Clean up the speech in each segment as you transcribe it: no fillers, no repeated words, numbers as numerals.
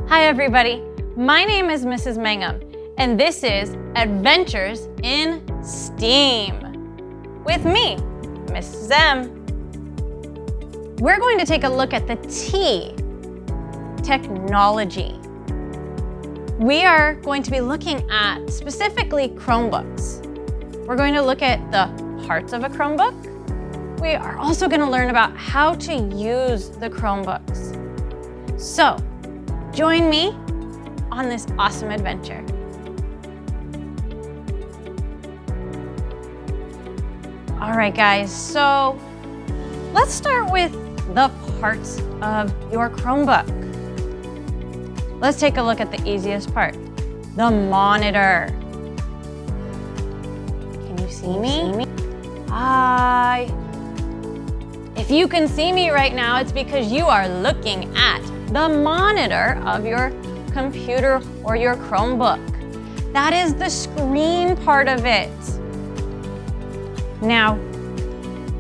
Hi everybody, my name is Mrs.M and this is Adventures in STEAM with me, Mrs.M. We're going to take a look at the T, technology. We are going to be looking at specifically Chromebooks. We're going to look at the parts of a Chromebook. We are also going to learn about how to use the Chromebooks. So, join me on this awesome adventure. All right, guys, so let's start with the parts of your Chromebook. Let's take a look at the easiest part, the monitor. Can you see me? Hi. If you can see me right now, it's because you are looking at the monitor of your computer or your Chromebook. That is the screen part of it. Now,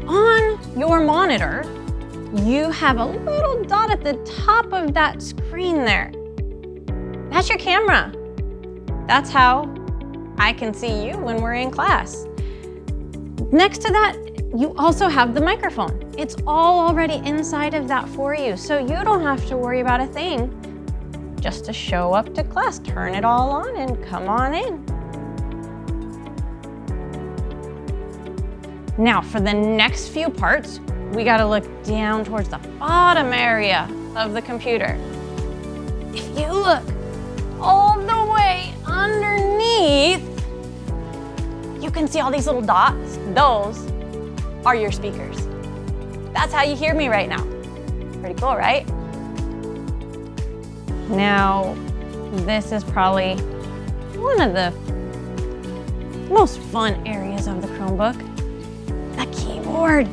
on your monitor, you have a little dot at the top of that screen there. That's your camera. That's how I can see you when we're in class. Next to that, you also have the microphone. It's all already inside of that for you, so you don't have to worry about a thing. Just to show up to class, turn it all on and come on in. Now, for the next few parts, we gotta look down towards the bottom area of the computer. If you look all the way underneath, you can see all these little dots. Those are your speakers. That's how you hear me right now. Pretty cool, right? Now, this is probably one of the most fun areas of the Chromebook, the keyboard.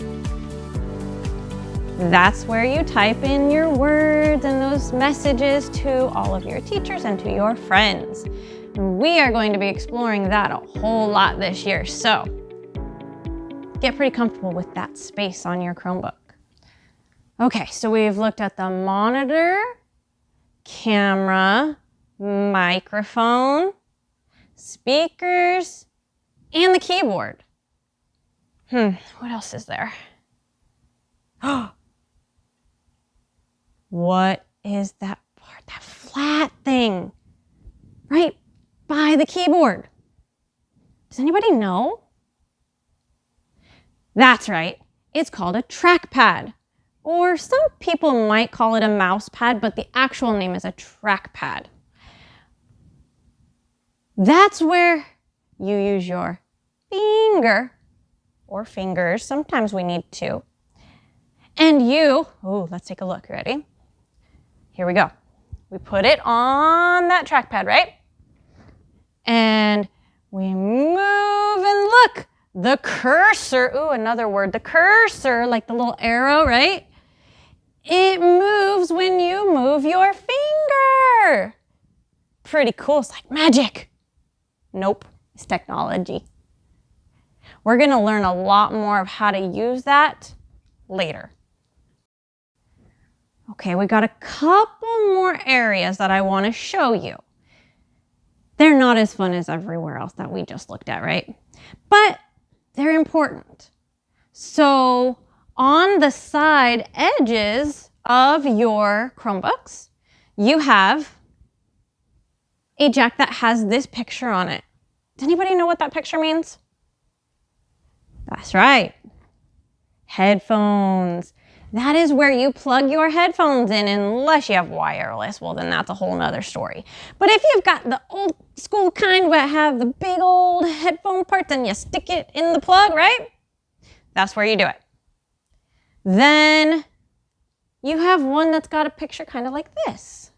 That's where you type in your words and those messages to all of your teachers and to your friends. We are going to be exploring that a whole lot this year, so get pretty comfortable with that space on your Chromebook. Okay, so we've looked at the monitor, camera, microphone, speakers, and the keyboard. What else is there? What is that part, that flat thing right by the keyboard? Does anybody know? That's right, it's called a trackpad. Or some people might call it a mouse pad, but the actual name is a trackpad. That's where you use your finger or fingers. Sometimes we need two. And let's take a look. Ready? Here we go. We put it on that trackpad, right? And we move and look. The cursor, another word, the cursor, like the little arrow, right? It moves when you move your finger. Pretty cool, it's like magic. Nope, it's technology. We're gonna learn a lot more of how to use that later. Okay, we got a couple more areas that I wanna show you. They're not as fun as everywhere else that we just looked at, right? But they're important. So on the side edges of your Chromebooks, you have a jack that has this picture on it. Does anybody know what that picture means? That's right. Headphones. That is where you plug your headphones in, unless you have wireless. Well, then that's a whole nother story. But if you've got the old school kind that have the big old headphone parts and you stick it in the plug, right? That's where you do it. Then you have one that's got a picture kind of like this.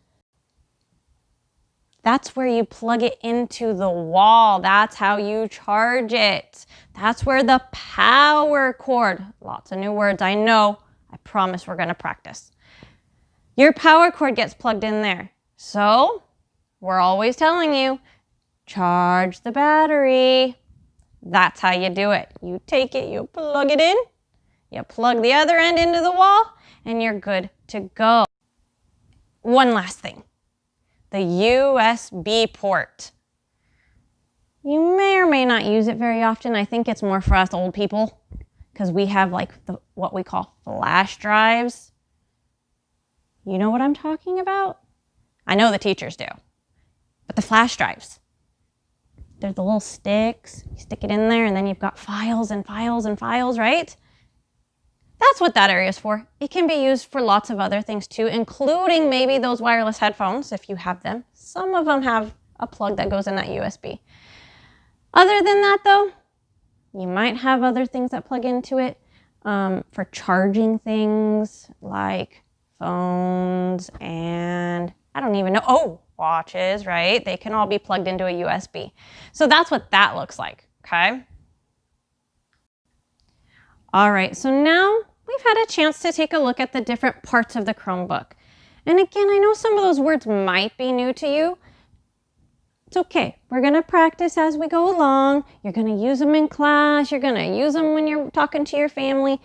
That's where you plug it into the wall. That's how you charge it. That's where the power cord, lots of new words, I know. I promise we're gonna practice. Your power cord gets plugged in there. So we're always telling you, charge the battery. That's how you do it. You take it, you plug it in, you plug the other end into the wall, and you're good to go. One last thing. the USB port. You may or may not use it very often. I think it's more for us old people because we have like what we call flash drives. You know what I'm talking about? I know the teachers do. But the flash drives, they're the little sticks. You stick it in there and then you've got files and files and files, right? That's what that area is for. It can be used for lots of other things too, including maybe those wireless headphones if you have them. Some of them have a plug that goes in that USB. Other than that though, you might have other things that plug into it for charging things like phones and I don't even know, watches, right? They can all be plugged into a USB. So that's what that looks like, okay? All right, so now we've had a chance to take a look at the different parts of the Chromebook. And again, I know some of those words might be new to you. It's okay. We're going to practice as we go along. You're going to use them in class. You're going to use them when you're talking to your family.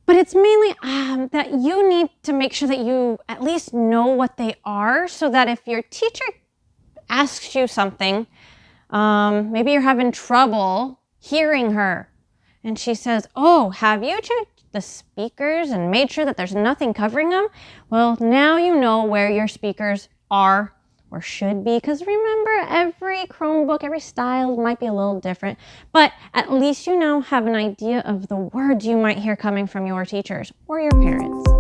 But it's mainly that you need to make sure that you at least know what they are so that if your teacher asks you something, maybe you're having trouble hearing her and she says, oh, have you checked the speakers and made sure that there's nothing covering them? Well, now you know where your speakers are or should be, because remember, every Chromebook, every style might be a little different, but at least you now have an idea of the words you might hear coming from your teachers or your parents.